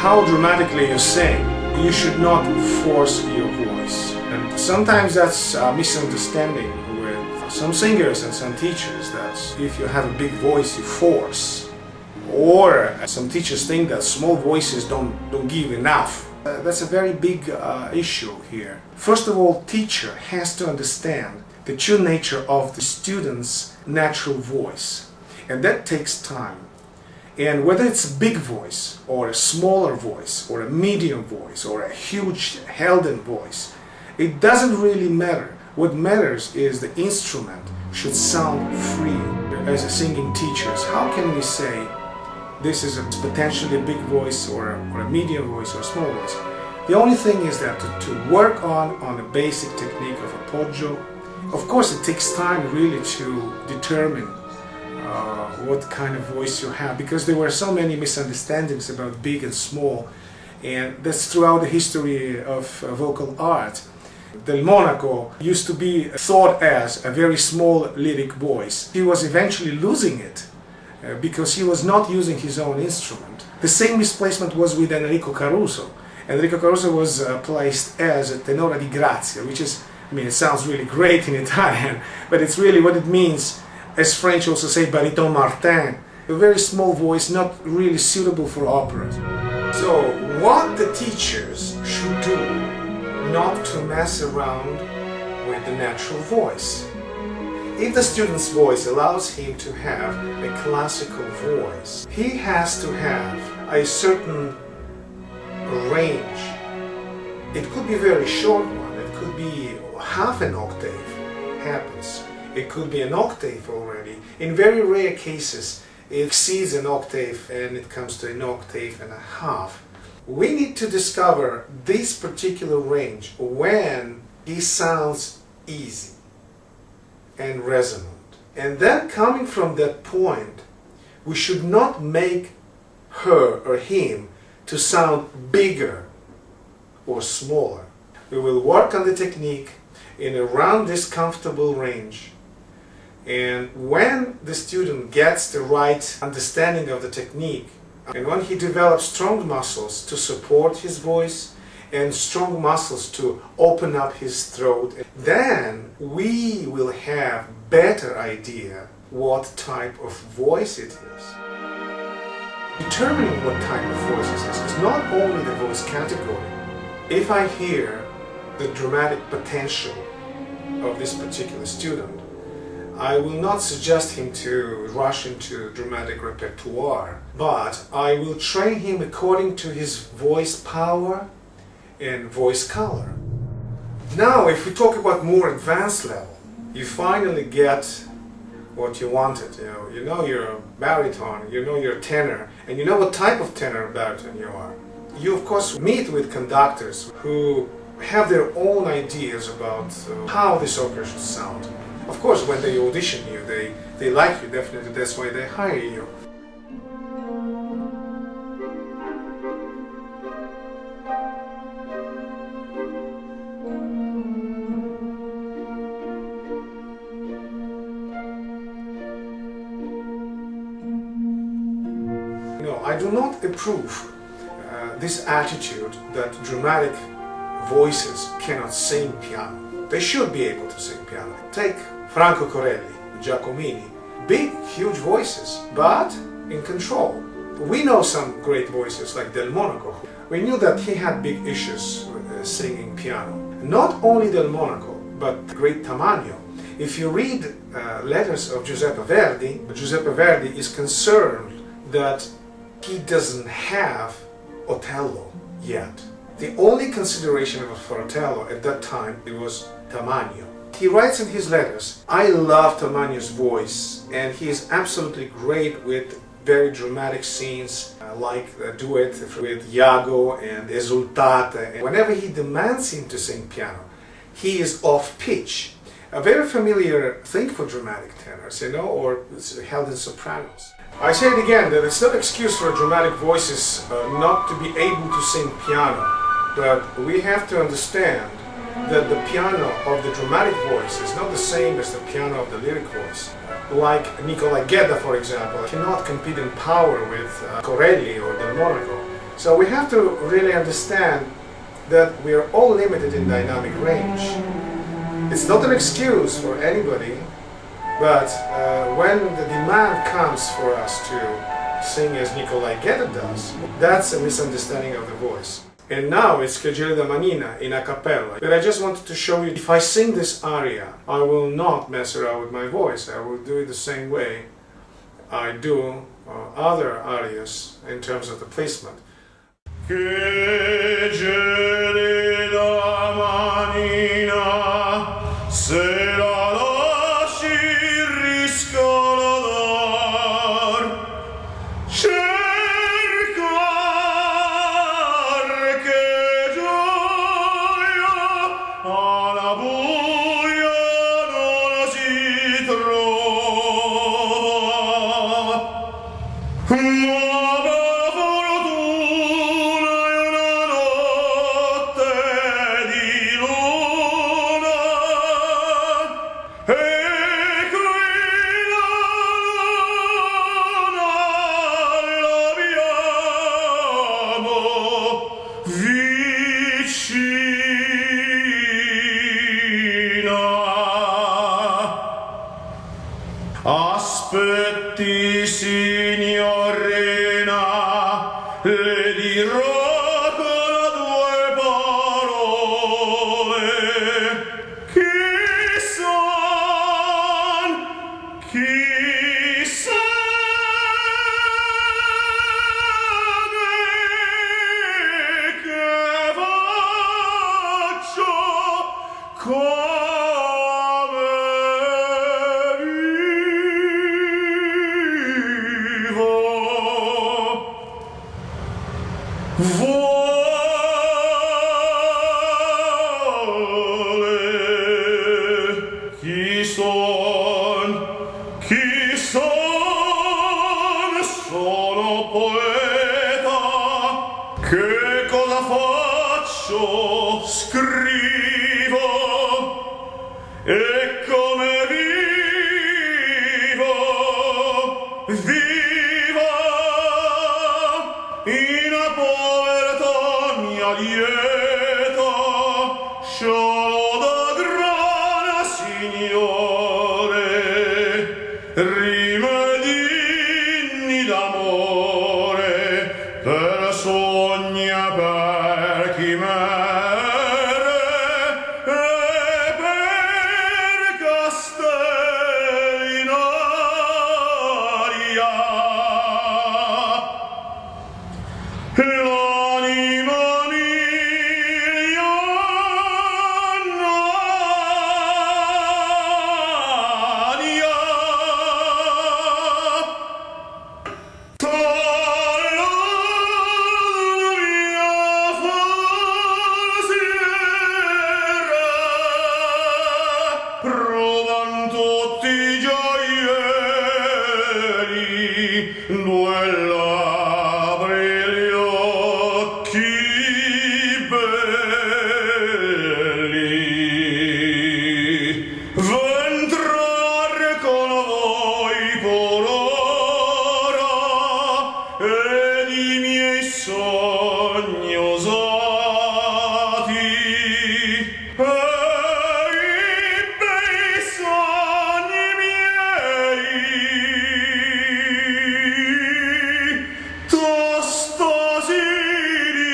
How dramatically you sing, you should not force your voice. And sometimes that's a misunderstanding with some singers and some teachers, that if you have a big voice you force. Or some teachers think that small voices don't give enough. That's a very big issue here. First of all, teacher has to understand the true nature of the student's natural voice. And that takes time. And whether it's a big voice, or a smaller voice, or a medium voice, or a huge held in voice, it doesn't really matter. What matters is the instrument should sound free. As a singing teachers, how can we say this is a potentially big voice, or a medium voice, or a small voice? The only thing is that to work on a basic technique of appoggio. Of course, it takes time really to determine what kind of voice you have, because there were so many misunderstandings about big and small, and that's throughout the history of vocal art. Del Monaco used to be thought as a very small lyric voice. He was eventually losing it because he was not using his own instrument. The same misplacement was with Enrico Caruso. Enrico Caruso was placed as a tenore di grazia, which is, I mean, it sounds really great in Italian, but it's really what it means. As French also say, baryton Martin, a very small voice, not really suitable for opera. So, what the teachers should do, not to mess around with the natural voice. If the student's voice allows him to have a classical voice, he has to have a certain range. It could be a very short one, it could be half an octave, happens. It could be an octave already. In very rare cases, it exceeds an octave and it comes to an octave and a half. We need to discover this particular range when he sounds easy and resonant. And then coming from that point, we should not make her or him to sound bigger or smaller. We will work on the technique in around this comfortable range. And when the student gets the right understanding of the technique, and when he develops strong muscles to support his voice and strong muscles to open up his throat, then we will have better idea what type of voice it is. Determining what type of voice it is not only the voice category. If I hear the dramatic potential of this particular student, I will not suggest him to rush into dramatic repertoire, but I will train him according to his voice power and voice color. Now, if we talk about more advanced level, you finally get what you wanted. You know you're a baritone, you know you're a tenor, and you know what type of tenor or baritone you are. You of course meet with conductors who have their own ideas about how this opera should sound. Of course, when they audition you, they like you, definitely, that's why they hire you. No, I do not approve this attitude that dramatic voices cannot sing piano. They should be able to sing piano. Take Franco Corelli, Giacomini, big, huge voices, but in control. We know some great voices like Del Monaco. We knew that he had big issues with singing piano. Not only Del Monaco, but the great Tamagno. If you read letters of Giuseppe Verdi is concerned that he doesn't have Otello yet. The only consideration of a fratello at that time, it was Tamagno. He writes in his letters, I love Tamagno's voice, and he is absolutely great with very dramatic scenes like a duet with Iago and Esultate. Whenever he demands him to sing piano, he is off pitch. A very familiar thing for dramatic tenors, you know, or it's held in sopranos. I say it again, that it's no excuse for dramatic voices not to be able to sing piano, but we have to understand that the piano of the dramatic voice is not the same as the piano of the lyric voice. Like Nicola Gedda, for example, cannot compete in power with Corelli or Del Monaco. So we have to really understand that we are all limited in dynamic range. It's not an excuse for anybody, but when the demand comes for us to sing as Nicola Gedda does, that's a misunderstanding of the voice. And now it's Che gelida manina in a cappella. But I just wanted to show you, if I sing this aria, I will not mess around with my voice. I will do it the same way I do other arias in terms of the placement. Che gelida manina, se la lasci riscaldar, aspetti, signorina, le dirò con due parole. Chi son, chi sei, che faccio, chi son, sono poeta, che cosa faccio, scrivo, e come vivo, vivo in una povertà mia lieta, solo da grana, signore, rimedini d'amore, per sogna, per chimere e per castelli in aria. L'anima mia nadia, talla mia fasiera, provan tutti i gioielli, due labbri gli occhi belli. V'entrar con voi por ora ed i miei sogni osati, e i bei sogni miei tostosi di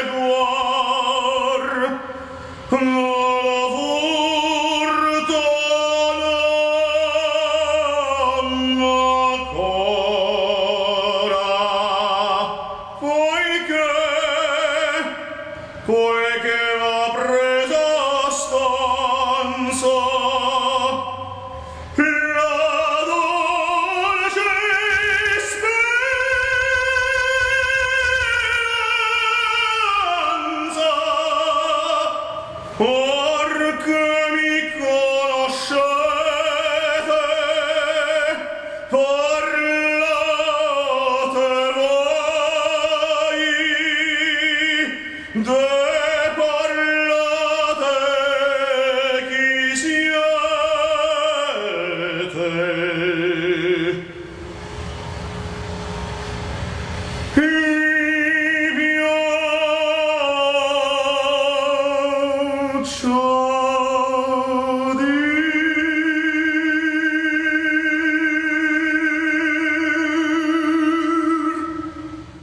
leguar, ma la furto non ancora, poi poiché va presa stanza la dolce speranza, perché mi conoscete, parlate voi